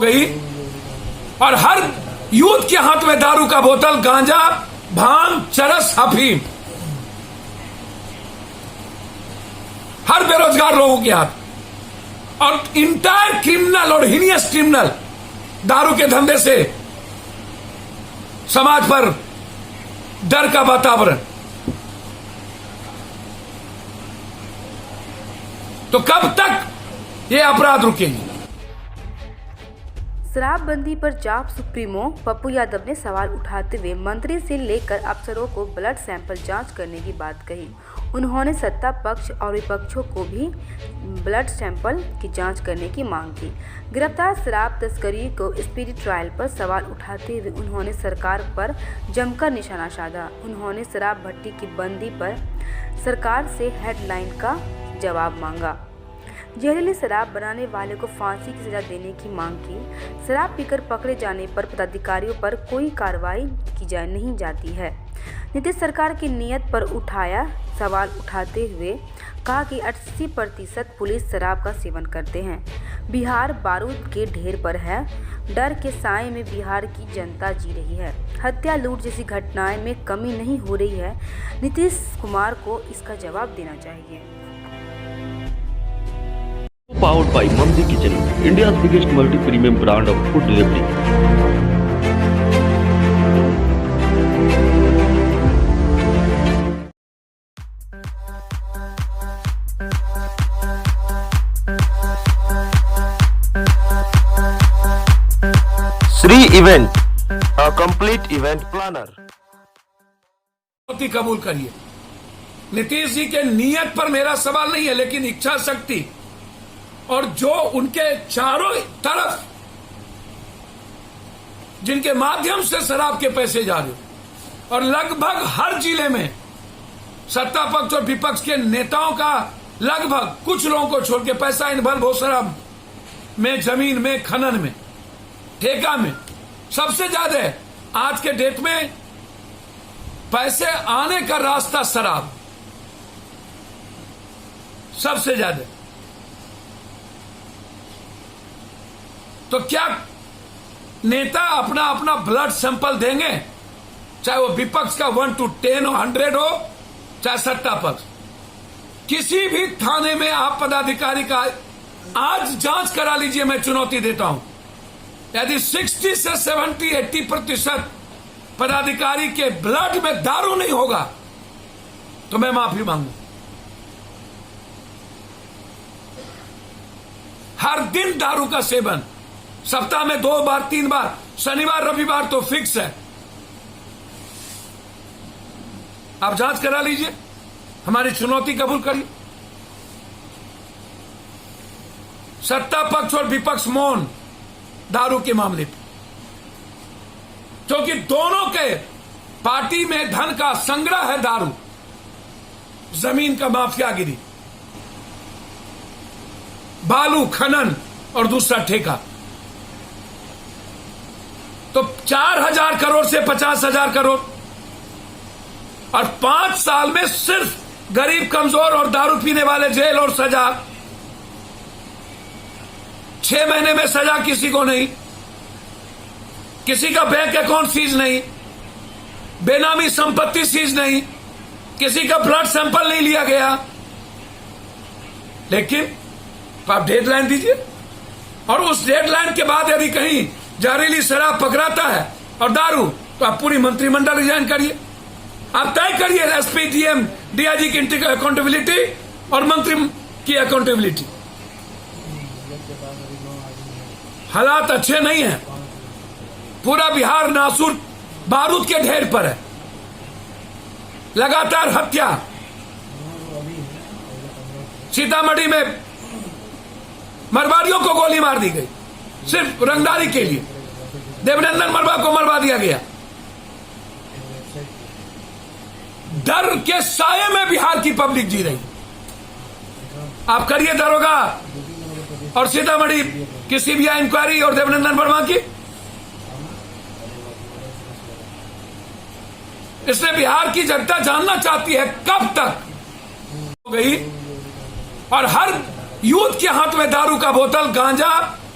गई और हर यूथ के हाथ में दारू का बोतल, गांजा, भांग, चरस, अफीम, हर बेरोजगार लोगों के हाथ। और इंटायर क्रिमिनल और हीनियस क्रिमिनल दारू के धंधे से समाज पर डर का वातावरण। तो कब तक ये अपराध रुकेंगे? शराबबंदी पर जाप सुप्रीमो पप्पू यादव ने सवाल उठाते हुए मंत्री से लेकर अफसरों को ब्लड सैंपल जांच करने की बात कही। उन्होंने सत्ता पक्ष और विपक्षों को भी ब्लड सैंपल की जांच करने की मांग की। गिरफ्तार शराब तस्करी को स्पीडी ट्रायल पर सवाल उठाते हुए उन्होंने सरकार पर जमकर निशाना साधा। उन्होंने शराब भट्टी की बंदी पर सरकार से हेडलाइन का जवाब मांगा। जहरीली शराब बनाने वाले को फांसी की सजा देने की मांग की। शराब पीकर पकड़े जाने पर पदाधिकारियों पर कोई कार्रवाई की नहीं जाती है। नीतीश सरकार की नीयत पर उठाया सवाल उठाते हुए कहा कि 80% पुलिस शराब का सेवन करते हैं। बिहार बारूद के ढेर पर है। डर के साए में बिहार की जनता जी रही है। हत्या, लूट जैसी घटनाएं में कमी नहीं हो रही है। नीतीश कुमार को इसका जवाब देना चाहिए। Powered by Mamdi Kitchen, India's biggest multi-premium brand of food delivery. Sri Event, a complete event planner. कबूल करिए। नीतीश जी के नियत पर मेरा सवाल नहीं है, लेकिन इच्छा शक्ति और जो उनके चारों तरफ जिनके माध्यम से शराब के पैसे जा रहे और लगभग हर जिले में सत्ता पक्ष और विपक्ष के नेताओं का लगभग कुछ लोगों को छोड़ के पैसा इन्वॉल्व हो शराब में, जमीन में, खनन में, ठेका में सबसे ज्यादा है। आज के डेट में पैसे आने का रास्ता शराब सबसे ज्यादा। तो क्या नेता अपना अपना ब्लड सैंपल देंगे, चाहे वो विपक्ष का 1 to 10 हो, 100 हो, चाहे सत्ता पक्ष? किसी भी थाने में आप पदाधिकारी का आज जांच करा लीजिए, मैं चुनौती देता हूं। यदि 60 से 70-80% पदाधिकारी के ब्लड में दारू नहीं होगा तो मैं माफी मांगू। हर दिन दारू का सेवन, सप्ताह में 2 बार 3 बार, शनिवार रविवार तो फिक्स है। आप जांच करा लीजिए, हमारी चुनौती कबूल करिए। सत्ता पक्ष और विपक्ष मौन दारू के मामले पर, क्योंकि दोनों के पार्टी में धन का संग्रह है। दारू, जमीन का माफियागिरी, बालू खनन और दूसरा ठेका। तो 4,000 करोड़ से 50,000 करोड़ और 5 साल में सिर्फ गरीब, कमजोर और दारू पीने वाले जेल और सजा। 6 महीने में सजा किसी को नहीं, किसी का बैंक अकाउंट सीज नहीं, बेनामी संपत्ति सीज नहीं, किसी का ब्लड सैंपल नहीं लिया गया। लेकिन आप डेडलाइन दीजिए, और उस डेडलाइन के बाद यदि कहीं जहरीली शराब पकड़ाता है और दारू, तो आप पूरी मंत्रिमंडल रिजाइन करिए। आप तय करिए एसपी, डीएम, डीआईजी की अकाउंटेबिलिटी और मंत्री की अकाउंटेबिलिटी। हालात अच्छे नहीं है। पूरा बिहार नासूर बारूद के ढेर पर है। लगातार हत्या, सीतामढ़ी में मरवाड़ियों को गोली मार दी गई सिर्फ रंगदारी के लिए। देवनंदन मरवा को मरवा दिया गया। डर के साये में बिहार की पब्लिक जी रही। आप करिए दरोगा और सीतामढ़ी की सीबीआई इंक्वायरी और देवनंदन वर्मा की। इसलिए बिहार की जनता जानना चाहती है कब तक हो गई और हर यूथ के हाथ में दारू का बोतल, गांजा,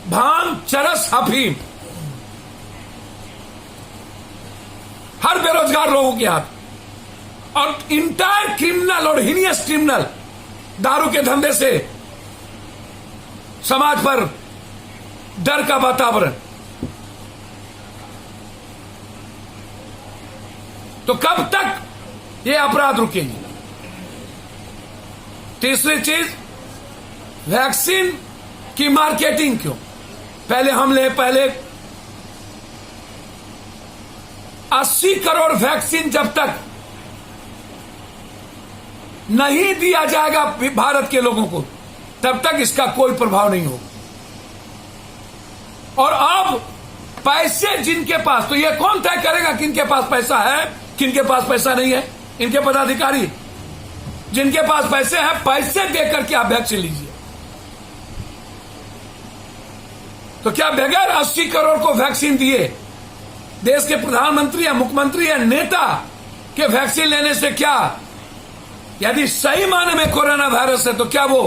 भांग, चरस, अफीम हर बेरोजगार लोगों के हाथ, और इंटायर क्रिमिनल और हीनियस क्रिमिनल दारू के धंधे से समाज पर डर का वातावरण। तो कब तक ये अपराध रुकेंगे? तीसरी चीज, वैक्सीन की मार्केटिंग क्यों? पहले 80 करोड़ वैक्सीन जब तक नहीं दिया जाएगा भारत के लोगों को, तब तक इसका कोई प्रभाव नहीं होगा। और अब पैसे जिनके पास, तो ये कौन तय करेगा किनके पास पैसा है, किनके पास पैसा नहीं है? इनके पदाधिकारी। जिनके पास पैसे हैं, पैसे देकर के आप वैक्सीन लीजिए। तो क्या बगैर 80 करोड़ को वैक्सीन दिए देश के प्रधानमंत्री या मुख्यमंत्री या नेता के वैक्सीन लेने से क्या, यदि सही माने में कोरोना वायरस है, तो क्या वो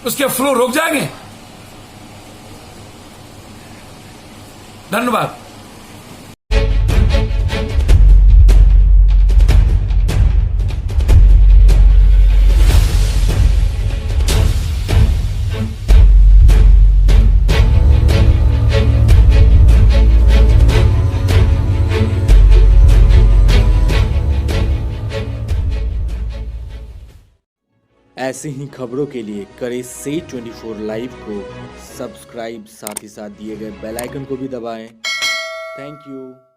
उसके फ्लो रुक जाएंगे? धन्यवाद। ऐसे ही खबरों के लिए करें से 24 लाइव को सब्सक्राइब, साथ ही साथ दिए गए बेल आइकन को भी दबाएं। Thank you.